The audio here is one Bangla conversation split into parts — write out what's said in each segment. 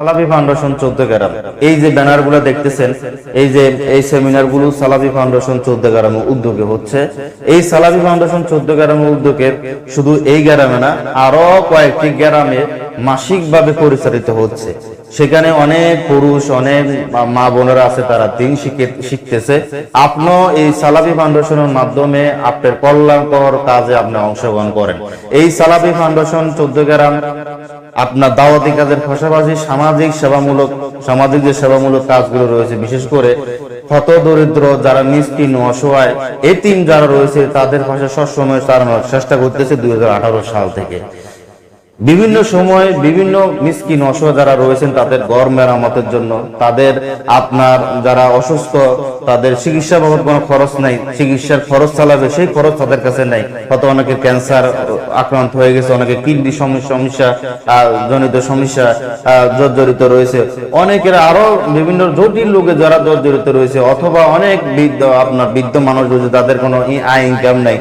সালাফি ফাউন্ডেশন 14 গ্রাম, এই যে ব্যানারগুলো দেখতেছেন, এই যে এই সেমিনারগুলো সালাফি ফাউন্ডেশন 14 গ্রামের উদ্যোগে হচ্ছে। এই সালাফি ফাউন্ডেশন 14 গ্রামের উদ্যোগে শুধু এই গ্রামে না, আরো কয়েকটি গ্রামে মাসিকভাবে পরিচালিত হচ্ছে। সেখানে অনেক পুরুষ, অনেক মা বোনেরা আছে, তারা দিন শিখতেছে। আপনিও এই সালাফি ফাউন্ডেশনের মাধ্যমে আপনার কল্যাণকর কাজে আপনি অংশগ্রহণ করেন। এই সালাফি ফাউন্ডেশন 14 গ্রাম আপনার দাওয়াতি কাজের পাশাপাশি সামাজিক যে সেবামূলক কাজগুলো রয়েছে, বিশেষ করে হত দরিদ্র যারা মিসকিন অসহায় এতিম যারা রয়েছে, তাদের পাশে সবসময় দাঁড়ানোর চেষ্টা করতেছে 2018 সাল থেকে। বিভিন্ন সময় বিভিন্ন মিসকিন অসহায় যারা রয়েছেন, তাদের ঘর মেরামতের জন্য, তাদের আপনার যারা অসুস্থ, তাদের চিকিৎসা বাবদ কোনো খরচ নাই, চিকিৎসার খরচ চালাবে সেই খরচ তাদের কাছে নাই। হয়তো অনেকে ক্যান্সার আক্রান্ত হয়ে গেছে, অনেকে কিডনি সমস্যা জনিত সমস্যা জর্জরিত রয়েছে, অনেকের আরো বিভিন্ন জটিল রোগে যারা জর্জরিত রয়েছে, অথবা অনেক বৃদ্ধ মানুষ রয়েছে, তাদের কোনো আয় ইনকাম নাই।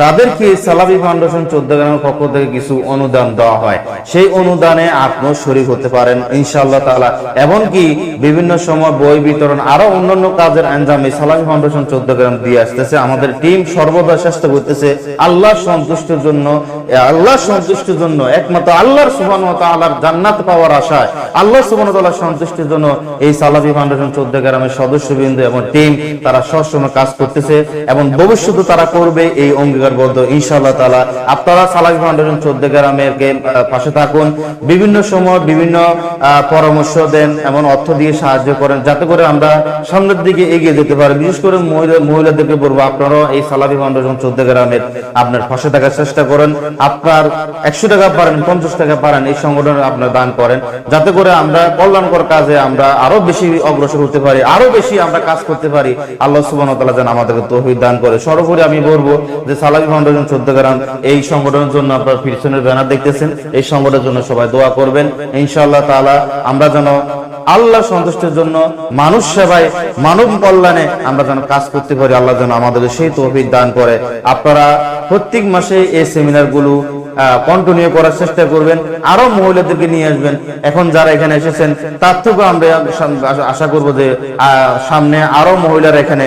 তাদেরকে সালাফি ফাউন্ডেশন 14 গ্রামের পক্ষ থেকে কিছু অনুদান দেওয়া হয়। সেই অনুদানে আপনি শরীক হতে পারেন ইনশাআল্লাহ তাআলা। এমনকি বিভিন্ন সময় বই বিতরণ, আরো অন্যান্য কাজের আঞ্জামে সালাফি ফাউন্ডেশন 14 গ্রাম দিয়ে আসতেছে। আমাদের টিম সর্বদা চেষ্টা করতেছে আল্লাহর সন্তুষ্টির জন্য, একমাত্র আল্লাহর সুবহানাহু ওয়া তাআলার জান্নাত পাওয়ার আশায়, আল্লাহ সুবহানাহু ওয়া তাআলার সন্তুষ্টির জন্য এই সালাফি ফাউন্ডেশন 14 গ্রামের সদস্যবৃন্দ এবং টিম তারা সবসময় কাজ করতেছে এবং ভবিষ্যতে তারা করবে এই অঙ্গীকারবদ্ধ ইনশাআল্লাহ তাআলা। আপনারা সালাফি ফাউন্ডেশন 14 গ্রামের পাশে থাকুন, বিভিন্ন সময় বিভিন্ন পরামর্শ দেন এবং অর্থ দিয়ে সাহায্য করেন, যাতে করে আমরা সামনের দিকে এগিয়ে যেতে পারি। বিশেষ করে মহিলাদেরকে বলবো, আপনারাও এই সালাফি ফাউন্ডেশন 14 গ্রামের আপনার পাশে থাকার চেষ্টা করেন। আপনার 100 টাকা পারেন, 50 টাকা পারেন, এই সংগঠনে আপনার দান করেন, যাতে করে আমরা কল্যাণকর কাজে আমরা আরো বেশি অগ্রসর হতে পারি, আরো বেশি আমরা কাজ করতে পারি। আল্লাহ সুবহানাহু ওয়া তাআলা যেন আমাদেরকে তৌফিক দান করে। সর্বোপরি আমি বলবো যে সালাফি ফাউন্ডেশন 14 গ্রাম এই সংগঠনের জন্য আপনার পিছনের ব্যানার দেখতেছেন, এই সংগঠনের জন্য সবাই দোয়া করবেন ইনশাআল্লাহ তাআলা। আমরা যেন আল্লাহ সন্তুষ্টির জন্য, মানুষ সেবায়, মানব কল্যাণে আমরা যেন কাজ করতে পারি। আল্লাহ যেন আমাদের সেই তৌফিক দান করে। আপনারা প্রত্যেক মাসে এই সেমিনারগুলো কন্টিনিউ করার চেষ্টা করবেন, আরো মহিলাদেরকে নিয়ে আসবেন। এখন যারা এখানে এসেছেন তার থেকেও আমরা আশা করবো যে সামনে আরো মহিলারা এখানে